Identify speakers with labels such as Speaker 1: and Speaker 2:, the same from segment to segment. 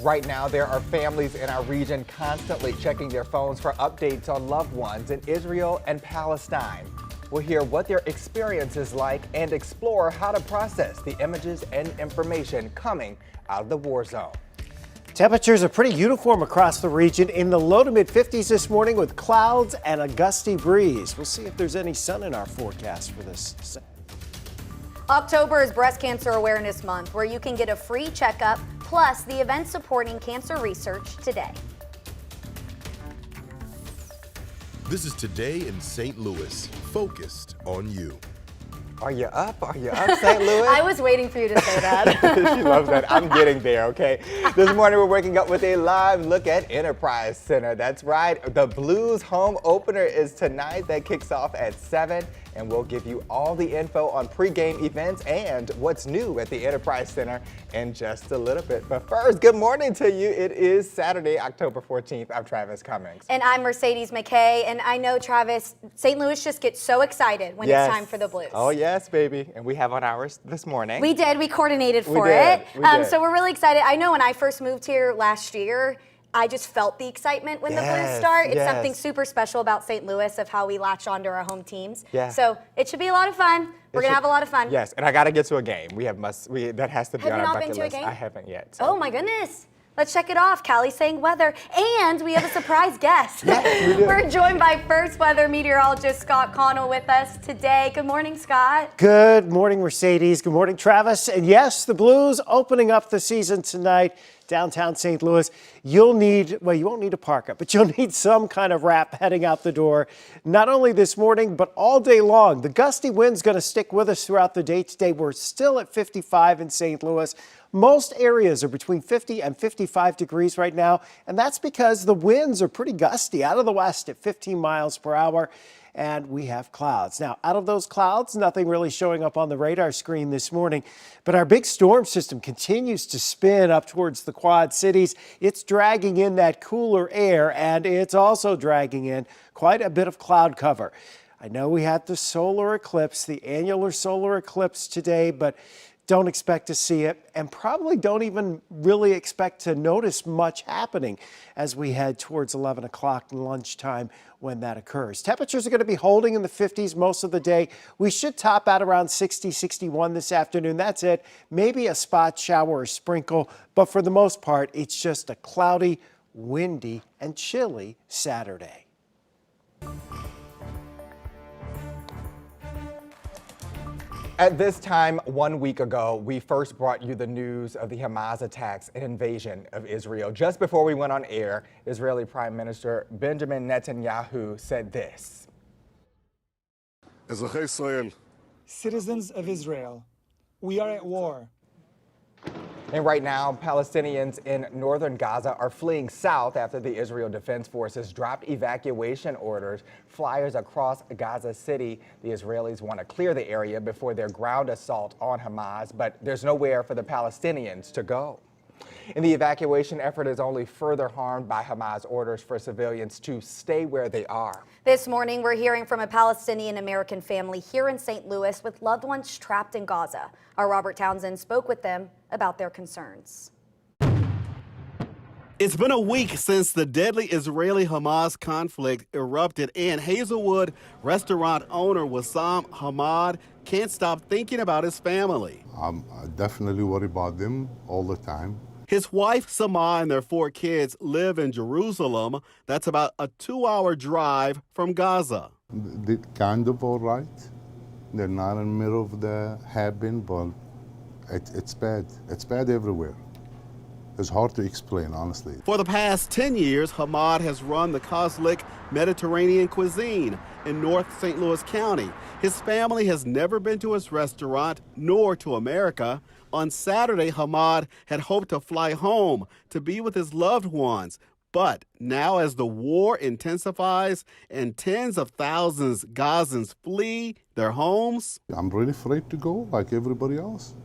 Speaker 1: Right now, there are families in our region constantly checking their phones for updates on loved ones in Israel and Palestine. We'll hear what their experience is like and explore how to process the images and information coming out of the war zone.
Speaker 2: Temperatures are pretty uniform across the region in the low to mid 50s this morning with clouds and a gusty breeze. We'll see if there's any sun in our forecast for this.
Speaker 3: October is Breast Cancer Awareness Month, where you can get a free checkup, plus the event supporting cancer research today.
Speaker 4: This is Today in St. Louis, focused on you.
Speaker 1: Are you up? Are you up, St. Louis?
Speaker 3: I was waiting for you to say that.
Speaker 1: She loves that. I'm getting there, okay? This morning we're waking up with a live look at Enterprise Center. That's right. The Blues home opener is tonight. That kicks off at 7, and we'll give you all the info on pregame events and what's new at the Enterprise Center in just a little bit. But first, good morning to you. It is Saturday, October 14th. I'm Travis Cummings.
Speaker 3: And I'm Mercedes McKay. And I know, Travis, St. Louis just gets so excited when it's time for the Blues.
Speaker 1: Oh, yes, baby. And we have on ours this morning.
Speaker 3: We did. We coordinated for it.
Speaker 1: We did.
Speaker 3: So we're really excited. I know when I first moved here last year, I just felt the excitement when the Blues start. It's something super special about St. Louis of how we latch onto our home teams.
Speaker 1: Yeah.
Speaker 3: So it should be a lot of fun. We're going to have a lot of fun.
Speaker 1: Yes, and I got to get to a game. That has to be on our bucket list.
Speaker 3: Have you not been to a game?
Speaker 1: I haven't yet. So.
Speaker 3: Oh my goodness. Let's check it off. Callie's saying weather, and we have a surprise guest.
Speaker 1: Yes, we do.
Speaker 3: We're joined by first weather meteorologist Scott Connell with us today. Good morning, Scott.
Speaker 2: Good morning, Mercedes. Good morning, Travis. And yes, the Blues opening up the season tonight, downtown St. Louis. You won't need to park up, but you'll need some kind of wrap heading out the door, not only this morning, but all day long. The gusty wind's going to stick with us throughout the day today. We're still at 55 in St. Louis. Most areas are between 50 and 55 degrees right now, and that's because the winds are pretty gusty out of the west at 15 miles per hour. And we have clouds. Now, out of those clouds, nothing really showing up on the radar screen this morning, but our big storm system continues to spin up towards the Quad Cities. It's dragging in that cooler air, and it's also dragging in quite a bit of cloud cover. I know we had the solar eclipse, the annular solar eclipse today, but don't expect to see it, and probably don't even really expect to notice much happening as we head towards 11 o'clock lunchtime when that occurs. Temperatures are going to be holding in the 50s most of the day. We should top out around 60, 61 this afternoon. That's it. Maybe a spot shower or sprinkle, but for the most part, it's just a cloudy, windy, and chilly Saturday.
Speaker 1: At this time 1 week ago, we first brought you the news of the Hamas attacks and invasion of Israel. Just before we went on air, Israeli Prime Minister Benjamin Netanyahu said this.
Speaker 5: Citizens of Israel, we are at war.
Speaker 1: And right now, Palestinians in northern Gaza are fleeing south after the Israel Defense Forces dropped evacuation orders. Flyers across Gaza City. The Israelis want to clear the area before their ground assault on Hamas, but there's nowhere for the Palestinians to go. And the evacuation effort is only further harmed by Hamas orders for civilians to stay where they are.
Speaker 3: This morning, we're hearing from a Palestinian American family here in St. Louis with loved ones trapped in Gaza. Our Robert Townsend spoke with them about their concerns.
Speaker 6: It's been a week since the deadly Israeli-Hamas conflict erupted, and Hazelwood restaurant owner Wissam Hamad can't stop thinking about his family.
Speaker 7: I'm definitely worried about them all the time.
Speaker 6: His wife, Sama, and their 4 kids live in Jerusalem. That's about a 2-hour drive from Gaza.
Speaker 7: They're kind of all right. They're not in the middle of the happen, but it's bad. It's bad everywhere. It's hard to explain, honestly.
Speaker 6: For the past 10 years, Hamad has run the Kozlik Mediterranean cuisine in North St. Louis County. His family has never been to his restaurant, nor to America. On Saturday, Hamad had hoped to fly home to be with his loved ones. But now as the war intensifies and tens of thousands of Gazans flee their homes,
Speaker 7: I'm really afraid to go like everybody else.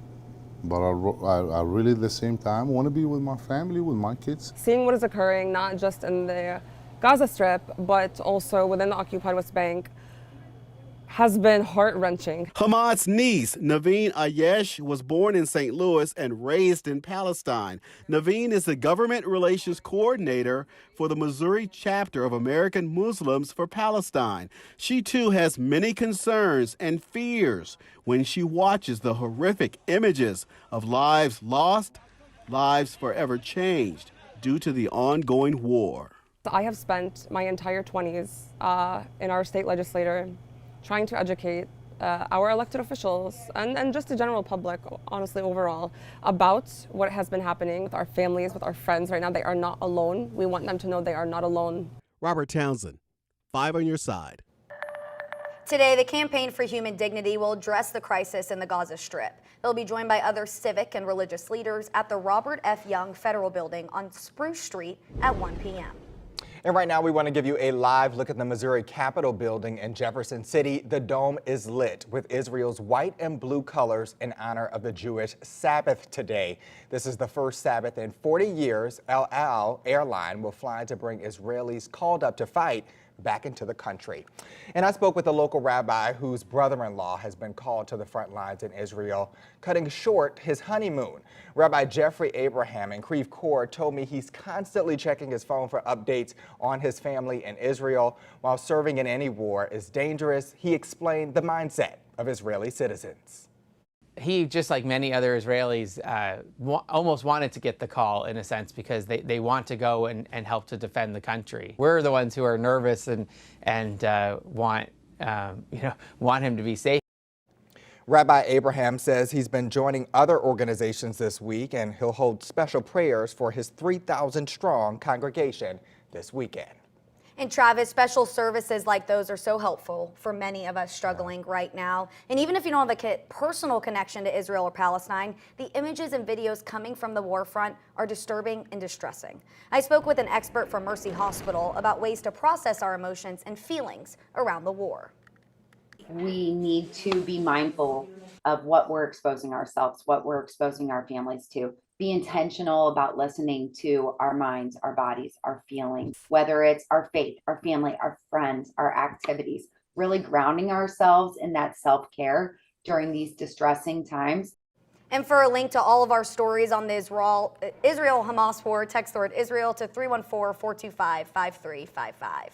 Speaker 7: But I really, at the same time, want to be with my family, with my kids.
Speaker 8: Seeing what is occurring, not just in the Gaza Strip, but also within the occupied West Bank, has been heart-wrenching.
Speaker 6: Hamad's niece, Naveen Ayesh, was born in St. Louis and raised in Palestine. Naveen is the government relations coordinator for the Missouri chapter of American Muslims for Palestine. She too has many concerns and fears when she watches the horrific images of lives lost, lives forever changed due to the ongoing war.
Speaker 8: I have spent my entire 20s in our state legislature trying to educate our elected officials and just the general public, honestly, overall, about what has been happening with our families, with our friends right now. They are not alone. We want them to know they are not alone.
Speaker 6: Robert Townsend, 5 on your side.
Speaker 3: Today, the Campaign for Human Dignity will address the crisis in the Gaza Strip. They'll be joined by other civic and religious leaders at the Robert F. Young Federal Building on Spruce Street at 1 p.m.
Speaker 1: And right now we want to give you a live look at the Missouri Capitol building in Jefferson City. The dome is lit with Israel's white and blue colors in honor of the Jewish Sabbath today. This is the first Sabbath in 40 years. El Al airline will fly to bring Israelis called up to fight back into the country. And I spoke with a local rabbi whose brother-in-law has been called to the front lines in Israel, cutting short his honeymoon. Rabbi Jeffrey Abraham in Creve Coeur told me he's constantly checking his phone for updates on his family in Israel. While serving in any war is dangerous, he explained the mindset of Israeli citizens.
Speaker 9: He, just like many other Israelis, almost wanted to get the call in a sense because they want to go and help to defend the country. We're the ones who are nervous and want him to be safe.
Speaker 1: Rabbi Abraham says he's been joining other organizations this week, and he'll hold special prayers for his 3,000-strong congregation this weekend.
Speaker 3: And Travis, special services like those are so helpful for many of us struggling right now. And even if you don't have a personal connection to Israel or Palestine, the images and videos coming from the war front are disturbing and distressing. I spoke with an expert from Mercy Hospital about ways to process our emotions and feelings around the war.
Speaker 10: We need to be mindful of what we're exposing ourselves, what we're exposing our families to. Be intentional about listening to our minds, our bodies, our feelings, whether it's our faith, our family, our friends, our activities, really grounding ourselves in that self-care during these distressing times.
Speaker 3: And for a link to all of our stories on the Israel-Hamas war, text the word Israel to 314-425-5355.